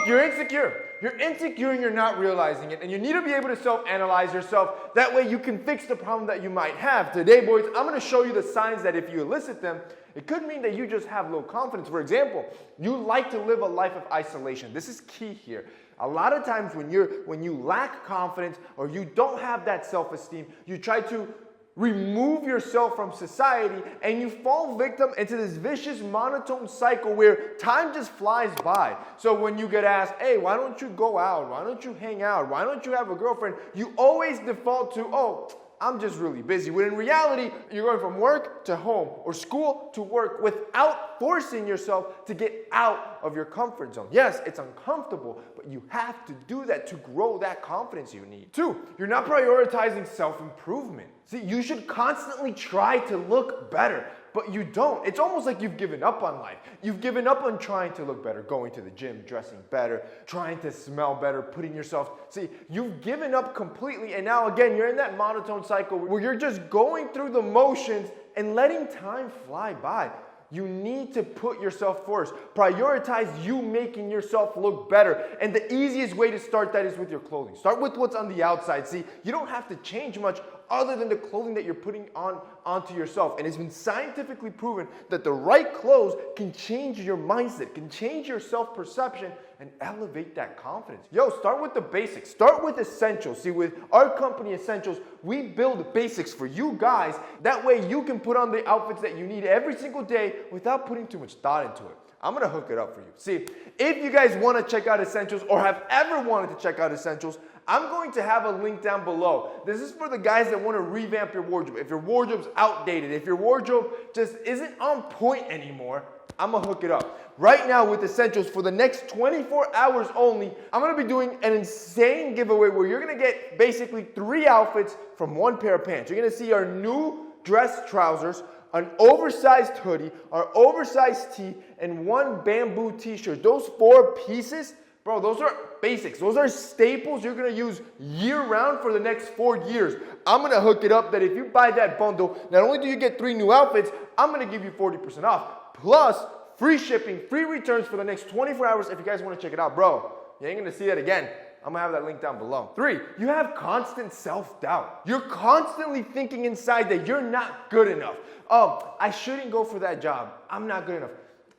Look, you're insecure. You're insecure and you're not realizing it. And you need to be able to self-analyze yourself. That way you can fix the problem that you might have. Today, boys, I'm going to show you the signs that if you elicit them, it could mean that you just have low confidence. For example, you like to live a life of isolation. This is key here. A lot of times when you lack confidence or you don't have that self-esteem, you try to remove yourself from society and you fall victim into this vicious monotone cycle where time just flies by. So when you get asked, hey, why don't you go out? Why don't you hang out? Why don't you have a girlfriend? You always default to, oh, I'm just really busy. When in reality, you're going from work to home or school to work without forcing yourself to get out of your comfort zone. Yes, it's uncomfortable, but you have to do that to grow that confidence you need. 2, you're not prioritizing self-improvement. See, you should constantly try to look better, but you don't. It's almost like you've given up on life. You've given up on trying to look better, going to the gym, dressing better, trying to smell better, putting yourself... See, you've given up completely, and now again, you're in that monotone cycle where you're just going through the motions and letting time fly by. You need to put yourself first. Prioritize you making yourself look better. And the easiest way to start that is with your clothing. Start with what's on the outside. See, you don't have to change much other than the clothing that you're putting onto yourself. And it's been scientifically proven that the right clothes can change your mindset, can change your self-perception, and elevate that confidence. Yo, start with the basics. Start with essentials. See, with our company Essentials, we build basics for you guys. That way you can put on the outfits that you need every single day without putting too much thought into it. I'm going to hook it up for you. See, if you guys want to check out Essentials or have ever wanted to check out Essentials, I'm going to have a link down below. This is for the guys that want to revamp your wardrobe. If your wardrobe's outdated, if your wardrobe just isn't on point anymore, I'm going to hook it up. Right now with Essentials, for the next 24 hours only, I'm going to be doing an insane giveaway where you're going to get basically 3 outfits from 1 pair of pants. You're going to see our new dress trousers, an oversized hoodie, our oversized tee, and 1 bamboo t-shirt. Those 4 pieces, bro, those are basics. Those are staples you're going to use year-round for the next 4 years. I'm going to hook it up that if you buy that bundle, not only do you get 3 new outfits, I'm going to give you 40% off. Plus, free shipping, free returns for the next 24 hours if you guys want to check it out. Bro, you ain't going to see that again. I'm going to have that link down below. 3, you have constant self-doubt. You're constantly thinking inside that you're not good enough. Oh, I shouldn't go for that job. I'm not good enough.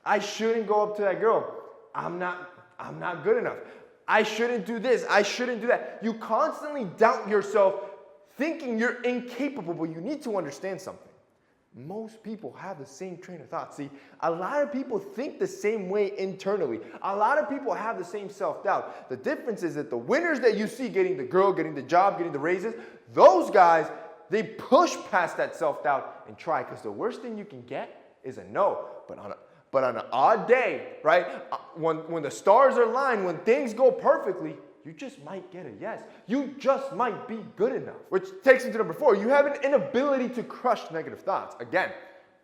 I shouldn't go up to that girl. I'm not good enough. I shouldn't do this. I shouldn't do that. You constantly doubt yourself thinking you're incapable, but you need to understand something. Most people have the same train of thought. See, a lot of people think the same way internally. A lot of people have the same self-doubt. The difference is that the winners that you see getting the girl, getting the job, getting the raises, those guys, they push past that self-doubt and try, because the worst thing you can get is a no. But on an odd day, right, when the stars are aligned, when things go perfectly, you just might get a yes. You just might be good enough. Which takes me to number 4. You have an inability to crush negative thoughts. Again,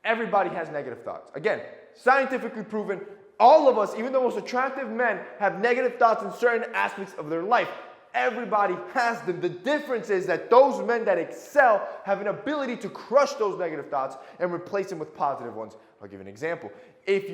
everybody has negative thoughts. Again, scientifically proven, all of us, even the most attractive men, have negative thoughts in certain aspects of their life. Everybody has them. The difference is that those men that excel have an ability to crush those negative thoughts and replace them with positive ones. I'll give you an example. If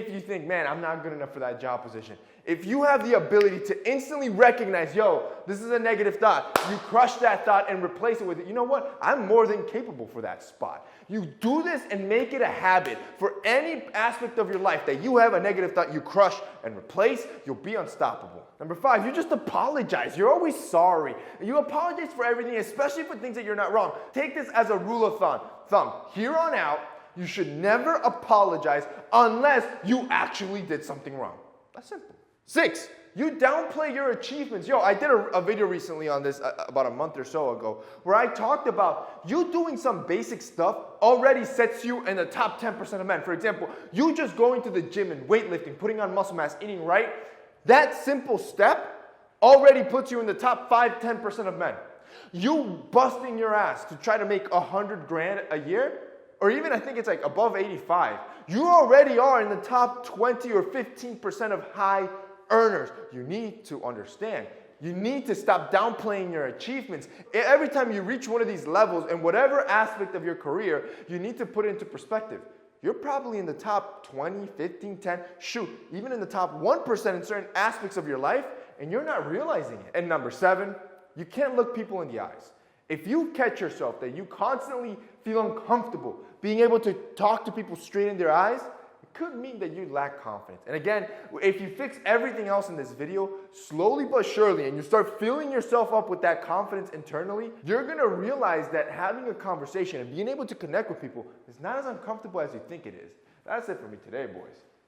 you think, man, I'm not good enough for that job position, if you have the ability to instantly recognize, yo, this is a negative thought, you crush that thought and replace it with it, you know what? I'm more than capable for that spot. You do this and make it a habit for any aspect of your life that you have a negative thought, you crush and replace, you'll be unstoppable. Number 5, you just apologize. You're always sorry. You apologize for everything, especially for things that you're not wrong. Take this as a rule of thumb. Here on out, you should never apologize unless you actually did something wrong. That's simple. 6, you downplay your achievements. Yo, I did a video recently on this about a month or so ago where I talked about you doing some basic stuff already sets you in the top 10% of men. For example, you just going to the gym and weightlifting, putting on muscle mass, eating right, that simple step already puts you in the top 5-10% of men. You busting your ass to try to make $100,000 a year, or even I think it's like above 85, you already are in the top 20 or 15% of high earners. You need to understand. You need to stop downplaying your achievements. Every time you reach one of these levels in whatever aspect of your career, you need to put it into perspective. you're probably in the top 20, 15, 10, shoot, even in the top 1% in certain aspects of your life, and you're not realizing it. And number 7, you can't look people in the eyes. If you catch yourself that you constantly feel uncomfortable being able to talk to people straight in their eyes, it could mean that you lack confidence. And again, if you fix everything else in this video, slowly but surely, and you start filling yourself up with that confidence internally, you're gonna realize that having a conversation and being able to connect with people is not as uncomfortable as you think it is. That's it for me today, boys.